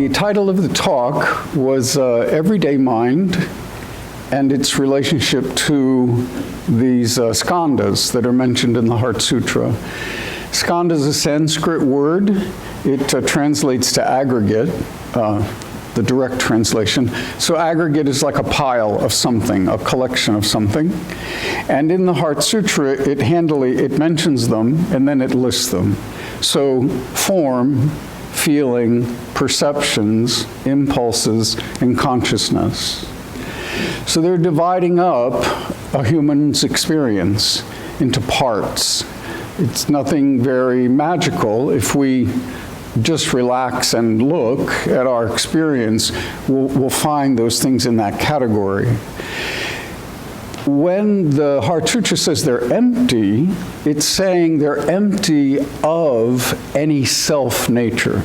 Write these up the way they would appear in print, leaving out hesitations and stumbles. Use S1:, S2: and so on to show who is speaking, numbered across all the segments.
S1: the title of the talk was Everyday Mind and its relationship to these skandhas that are mentioned in the Heart Sutra. Skandha is a Sanskrit word. It translates to aggregate, the direct translation. So aggregate is like a pile of something, a collection of something. And in the Heart Sutra, it mentions them, and then it lists them. So form, feeling, perceptions, impulses, and consciousness. So they're dividing up a human's experience into parts. It's nothing very magical. If we just relax and look at our experience, we'll find those things in that category. When the Heart Sutra says they're empty, it's saying they're empty of any self-nature.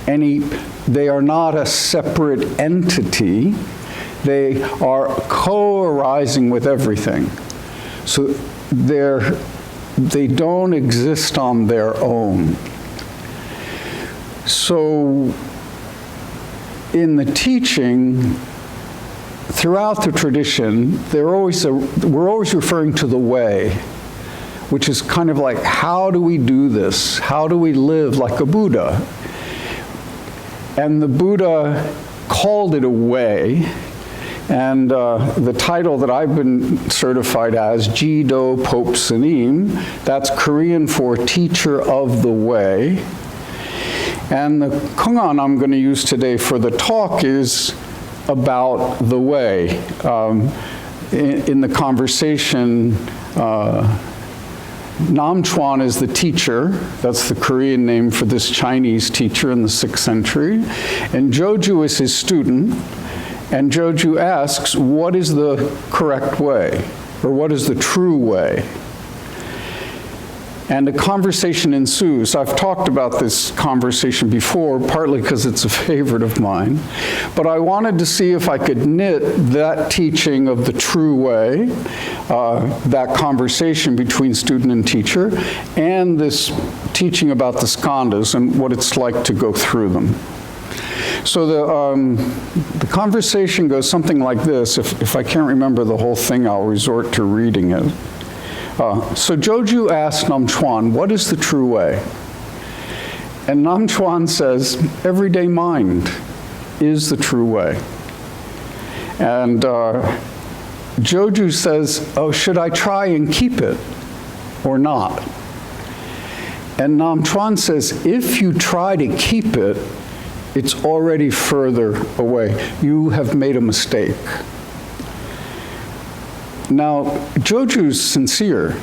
S1: They are not a separate entity. They are co-arising with everything. So they don't exist on their own. So in the teaching, throughout the tradition, we're always referring to the way, which is kind of like, how do we do this? How do we live like a Buddha? And the Buddha called it a way. And the title that I've been certified as, Jido Popsanim, that's Korean for teacher of the way. And the Colohan I'm going to use today for the talk is about the way. In the conversation, Namchuan is the teacher. That's the Korean name for this Chinese teacher in the 6th century. And Joju is his student. And Joju asks, what is the correct way? Or what is the true way? And a conversation ensues. I've talked about this conversation before, partly because it's a favorite of mine. But I wanted to see if I could knit that teaching of the true way, that conversation between student and teacher, and this teaching about the skandhas and what it's like to go through them. So the conversation goes something like this. If I can't remember the whole thing, I'll resort to reading it. So Joju asked Namchuan, what is the true way? And Namchuan says, everyday mind is the true way. And Joju says, oh, should I try and keep it or not? And Namchuan says, if you try to keep it, it's already further away. You have made a mistake. Now, Joju's sincere,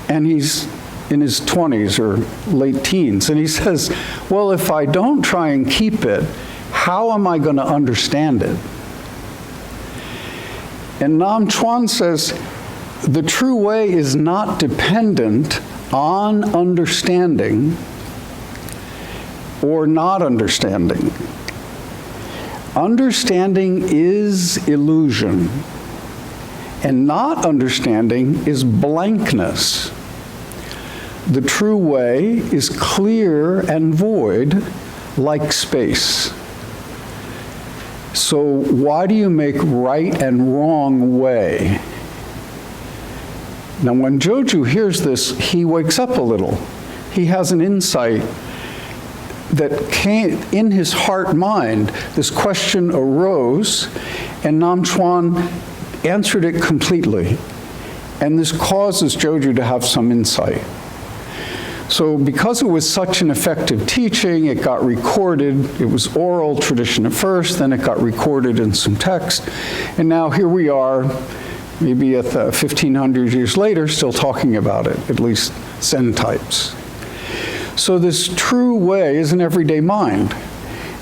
S1: and he's in his 20s or late teens, and he says, well, if I don't try and keep it, how am I going to understand it? And Namchuan says, the true way is not dependent on understanding or not understanding. Understanding is illusion, and not understanding is blankness. The true way is clear and void, like space. So why do you make right and wrong way? Now when Joju hears this, he wakes up a little. He has an insight that came in his heart-mind. This question arose, and Namchuan answered it completely. And this causes Joju to have some insight. So because it was such an effective teaching, it got recorded. It was oral tradition at first, then it got recorded in some text. And now here we are, maybe 1,500 years later, still talking about it, at least Zen types. So this true way is an everyday mind.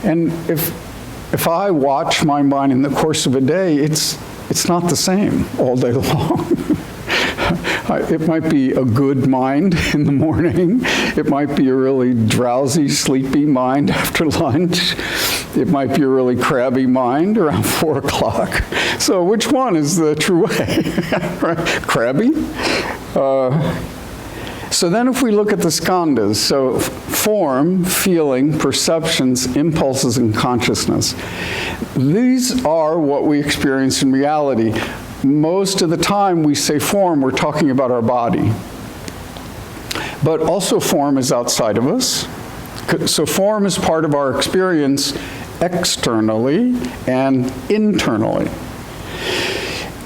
S1: And if I watch my mind in the course of a day, it's not the same all day long. It might be a good mind in the morning. It might be a really drowsy, sleepy mind after lunch. It might be a really crabby mind around 4 o'clock. So which one is the true way? Right? Crabby? So then if we look at the skandhas, so form, feeling, perceptions, impulses, and consciousness. These are what we experience in reality. Most of the time we say form, we're talking about our body. But also form is outside of us. So form is part of our experience externally and internally.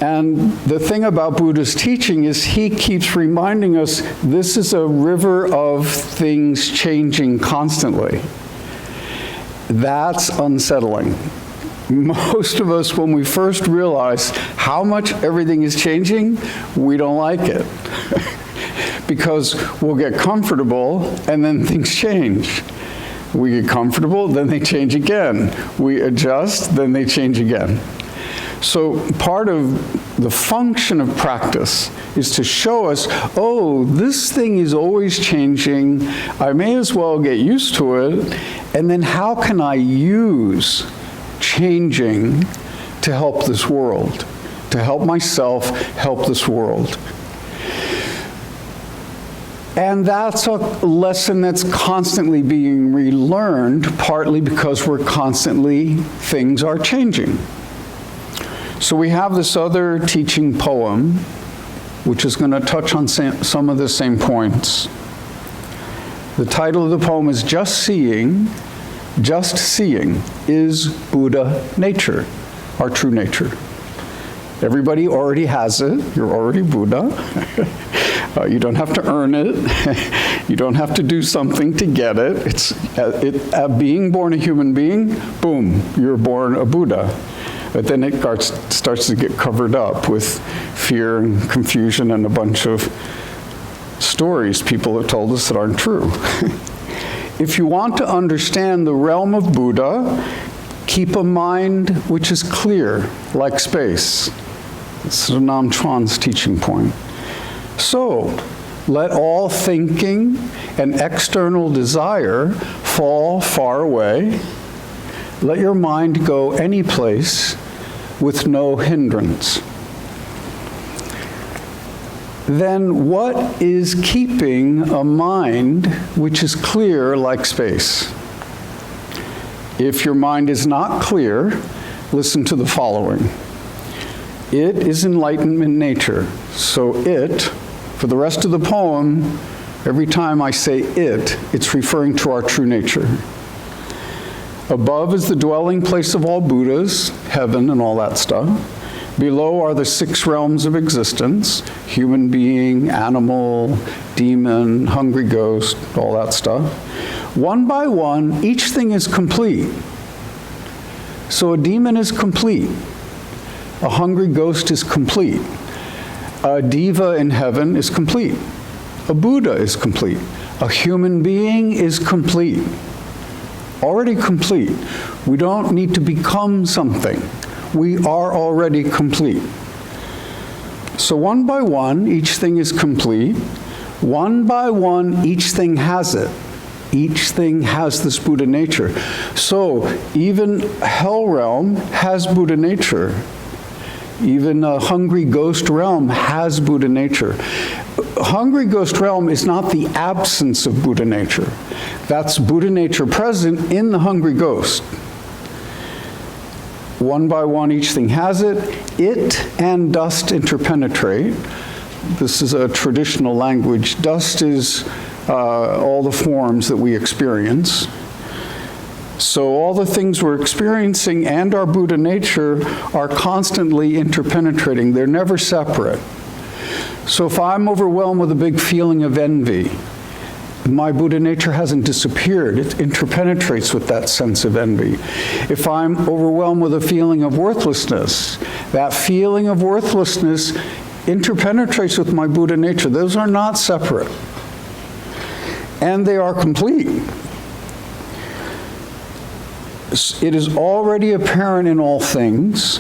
S1: And the thing about Buddha's teaching is he keeps reminding us this is a river of things changing constantly. That's unsettling. Most of us, when we first realize how much everything is changing, we don't like it. Because we'll get comfortable and then things change. We get comfortable, then they change again. We adjust, then they change again. So part of the function of practice is to show us, oh, this thing is always changing. I may as well get used to it. And then how can I use changing to help this world, to help myself, help this world? And that's a lesson that's constantly being relearned, partly because things are changing. So we have this other teaching poem, which is going to touch on some of the same points. The title of the poem is Just Seeing is Buddha Nature, our true nature. Everybody already has it. You're already Buddha. You don't have to earn it. You don't have to do something to get it. Being born a human being, boom, you're born a Buddha. But then it starts to get covered up with fear and confusion and a bunch of stories people have told us that aren't true. If you want to understand the realm of Buddha, keep a mind which is clear, like space. This is Nam Chuan's teaching point. So, let all thinking and external desire fall far away. Let your mind go any place with no hindrance. Then what is keeping a mind which is clear like space? If your mind is not clear, listen to the following. It is enlightenment nature. So it, for the rest of the poem, every time I say it, it's referring to our true nature. Above is the dwelling place of all Buddhas, heaven and all that stuff. Below are the 6 realms of existence, human being, animal, demon, hungry ghost, all that stuff. One by one, each thing is complete. So a demon is complete. A hungry ghost is complete. A diva in heaven is complete. A Buddha is complete. A human being is complete. Already complete. We don't need to become something. We are already complete. So one by one, each thing is complete. One by one, each thing has it. Each thing has this Buddha nature. So even hell realm has Buddha nature. Even a hungry ghost realm has Buddha nature. Hungry ghost realm is not the absence of Buddha nature. That's Buddha nature present in the hungry ghost. One by one, each thing has it. It and dust interpenetrate. This is a traditional language. Dust is all the forms that we experience. So all the things we're experiencing and our Buddha nature are constantly interpenetrating. They're never separate. So if I'm overwhelmed with a big feeling of envy, my Buddha nature hasn't disappeared. It interpenetrates with that sense of envy. If I'm overwhelmed with a feeling of worthlessness, that feeling of worthlessness interpenetrates with my Buddha nature. Those are not separate. And they are complete. It is already apparent in all things.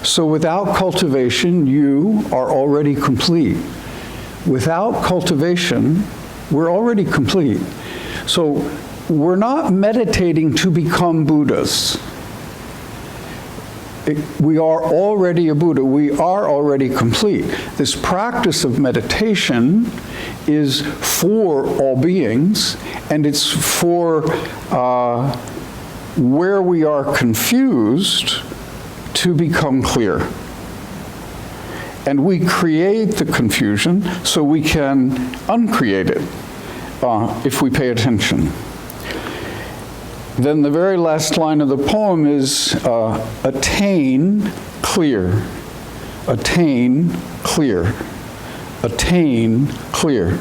S1: So without cultivation, you are already complete. Without cultivation, we're already complete. So we're not meditating to become Buddhas. We are already a Buddha. We are already complete. This practice of meditation is for all beings, and it's for where we are confused to become clear. And we create the confusion so we can uncreate it if we pay attention. Then the very last line of the poem is attain clear. Attain clear. Attain clear.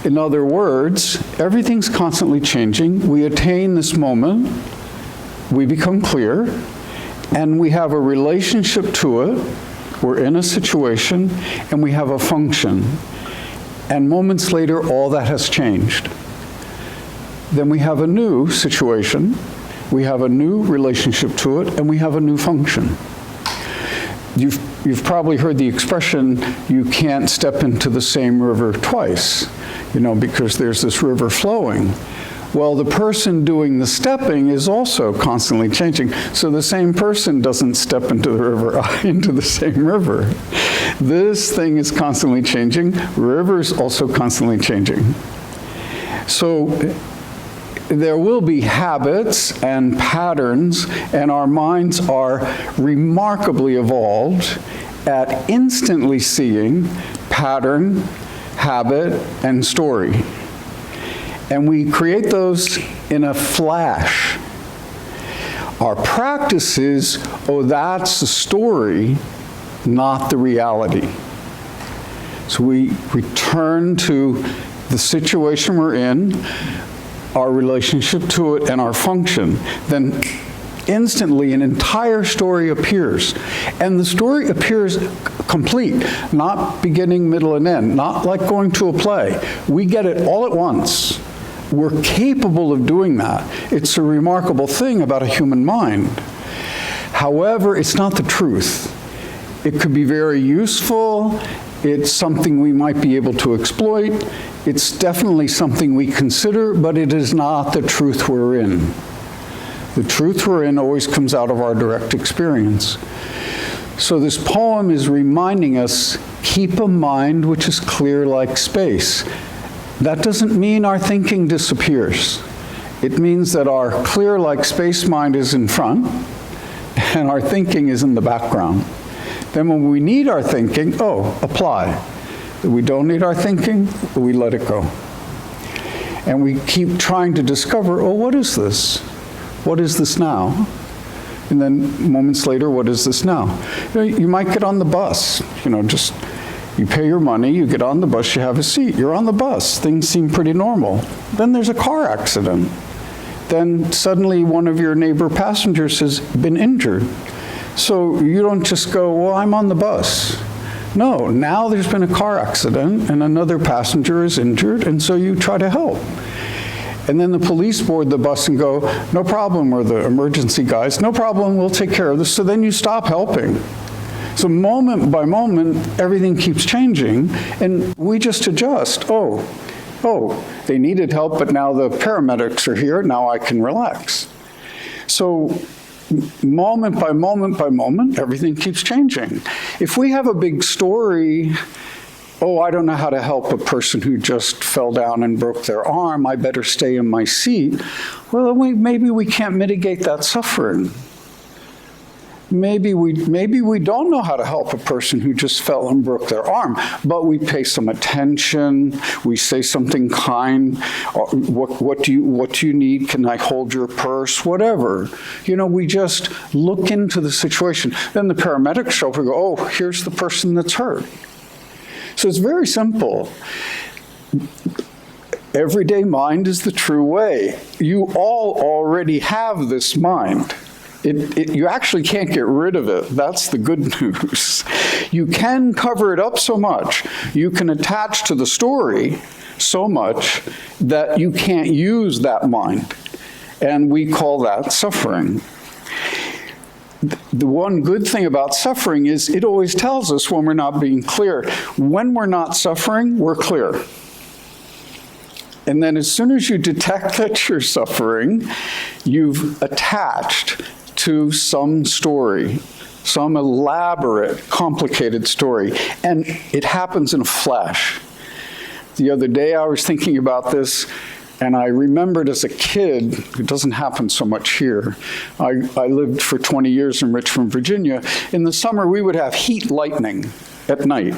S1: In other words, everything's constantly changing. We attain this moment, we become clear, and we have a relationship to it. We're in a situation, and we have a function. And moments later, all that has changed. Then we have a new situation, we have a new relationship to it, and we have a new function. You've probably heard the expression, you can't step into the same river twice, because there's this river flowing. Well, the person doing the stepping is also constantly changing, so the same person doesn't step into the river, into the same river. This thing is constantly changing, river's also constantly changing. So there will be habits and patterns, and our minds are remarkably evolved at instantly seeing pattern, habit, and story. And we create those in a flash. Our practice is, oh, that's the story, not the reality. So we return to the situation we're in, our relationship to it, and our function. Then instantly an entire story appears. And the story appears complete, not beginning, middle, and end, not like going to a play. We get it all at once. We're capable of doing that. It's a remarkable thing about a human mind. However, it's not the truth. It could be very useful. It's something we might be able to exploit. It's definitely something we consider, but it is not the truth we're in. The truth we're in always comes out of our direct experience. So this poem is reminding us, keep a mind which is clear like space. That doesn't mean our thinking disappears. It means that our clear like space mind is in front, and our thinking is in the background. Then when we need our thinking, apply. If we don't need our thinking, we let it go. And we keep trying to discover, what is this? What is this now? And then moments later, what is this now? You might get on the bus, you pay your money, you get on the bus, you have a seat, you're on the bus, things seem pretty normal. Then there's a car accident. Then suddenly one of your neighbor passengers has been injured. So you don't just go, well, I'm on the bus. No, now there's been a car accident and another passenger is injured, and so you try to help. And then the police board the bus and go, no problem, or the emergency guys, no problem, we'll take care of this. So then you stop helping. So moment by moment, everything keeps changing, and we just adjust. They needed help, but now the paramedics are here, now I can relax. So moment by moment by moment, everything keeps changing. If we have a big story, I don't know how to help a person who just fell down and broke their arm, I better stay in my seat. Well, maybe we can't mitigate that suffering. Maybe we don't know how to help a person who just fell and broke their arm, but we pay some attention, we say something kind, what do you need, can I hold your purse, whatever. We just look into the situation. Then the paramedics show up and go, here's the person that's hurt. So it's very simple. Everyday mind is the true way. You all already have this mind. You actually can't get rid of it. That's the good news. You can cover it up so much. You can attach to the story so much that you can't use that mind. And we call that suffering. The one good thing about suffering is it always tells us when we're not being clear. When we're not suffering, we're clear. And then as soon as you detect that you're suffering, you've attached to some story, some elaborate, complicated story, and it happens in a flash. The other day I was thinking about this, and I remembered as a kid, it doesn't happen so much here, I lived for 20 years in Richmond, Virginia. In the summer, we would have heat lightning at night.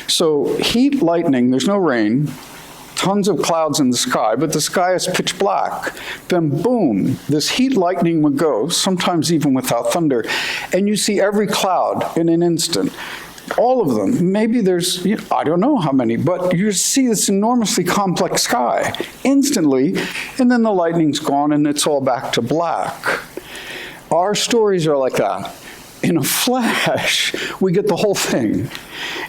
S1: So heat lightning, there's no rain, tons of clouds in the sky, but the sky is pitch black. Then boom, this heat lightning would go, sometimes even without thunder, and you see every cloud in an instant. All of them. Maybe there's, I don't know how many, but you see this enormously complex sky instantly, and then the lightning's gone and it's all back to black. Our stories are like that. In a flash, we get the whole thing.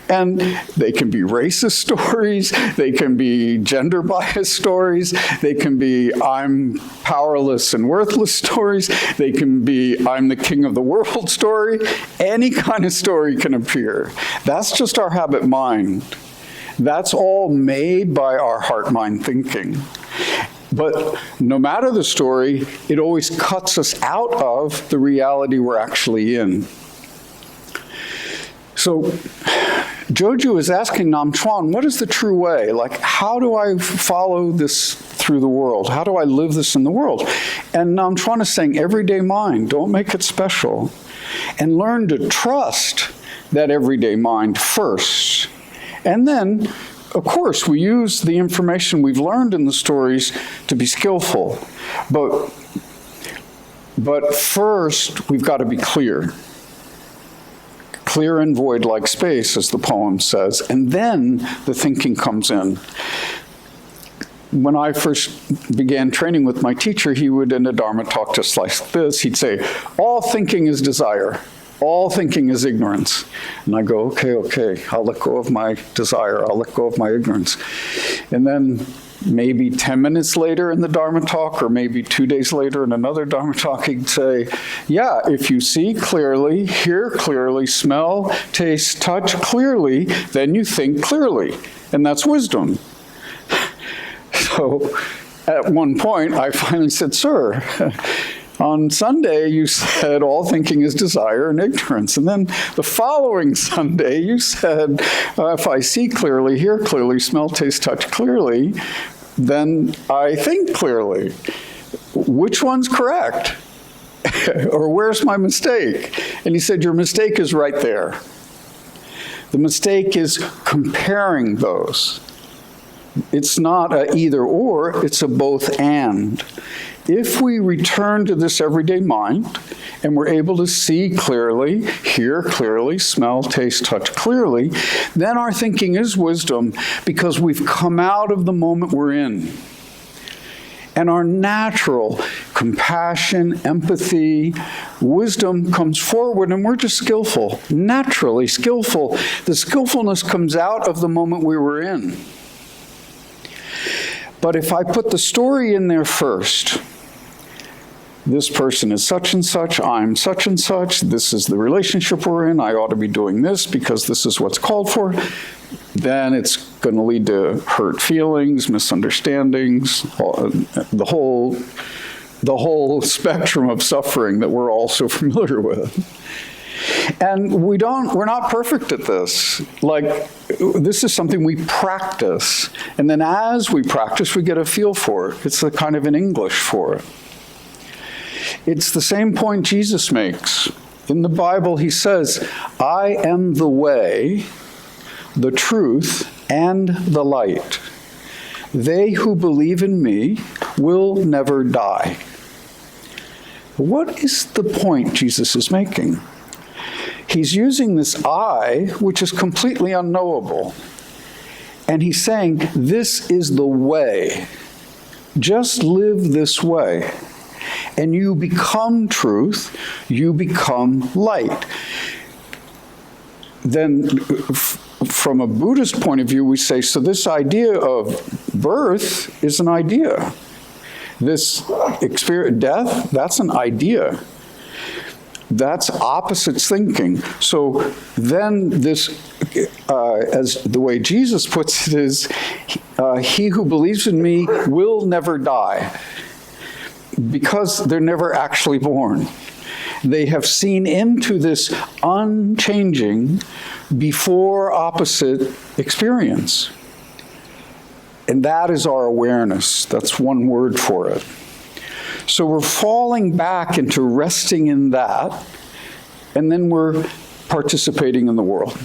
S1: And they can be racist stories, they can be gender-biased stories, they can be I'm powerless and worthless stories, they can be I'm the king of the world story. Any kind of story can appear. That's just our habit mind. That's all made by our heart-mind thinking. But no matter the story, it always cuts us out of the reality we're actually in. So Joju is asking Nam Chuan, what is the true way? Like, how do I follow this through the world? How do I live this in the world? And Nam Chuan is saying, everyday mind, don't make it special. And learn to trust that everyday mind first. And then, of course, we use the information we've learned in the stories to be skillful. But first, we've got to be clear. Clear and void like space, as the poem says. And then the thinking comes in. When I first began training with my teacher, he would, in a Dharma talk just like this, he'd say, all thinking is desire. All thinking is ignorance. And I go, okay, I'll let go of my desire. I'll let go of my ignorance. And then maybe 10 minutes later in the Dharma talk, or maybe 2 days later in another Dharma talk, he'd say, yeah, if you see clearly, hear clearly, smell, taste, touch clearly, then you think clearly. And that's wisdom. So at one point, I finally said, sir, on Sunday, you said all thinking is desire and ignorance. And then the following Sunday, you said, if I see clearly, hear clearly, smell, taste, touch clearly, then I think clearly. Which one's correct? Or where's my mistake? And he said, your mistake is right there. The mistake is comparing those. It's not a either or, it's a both and. If we return to this everyday mind, and we're able to see clearly, hear clearly, smell, taste, touch clearly, then our thinking is wisdom because we've come out of the moment we're in. And our natural compassion, empathy, wisdom comes forward, and we're just skillful, naturally skillful. The skillfulness comes out of the moment we were in. But if I put the story in there first, this person is such and such, I'm such and such, this is the relationship we're in, I ought to be doing this because this is what's called for, then it's going to lead to hurt feelings, misunderstandings, the whole spectrum of suffering that we're all so familiar with. And we're not perfect at this. Like, this is something we practice. And then as we practice, we get a feel for it. It's a kind of an English for it. It's the same point Jesus makes. In the Bible, he says, I am the way, the truth, and the light. They who believe in me will never die. What is the point Jesus is making? He's using this I, which is completely unknowable. And he's saying, this is the way. Just live this way. And you become truth, you become light. Then from a Buddhist point of view, we say, so this idea of birth is an idea. This experience, death, that's an idea. That's opposites thinking. So then this, as the way Jesus puts it is, he who believes in me will never die. Because they're never actually born. They have seen into this unchanging before opposite experience. And that is our awareness. That's one word for it. So we're falling back into resting in that, and then we're participating in the world.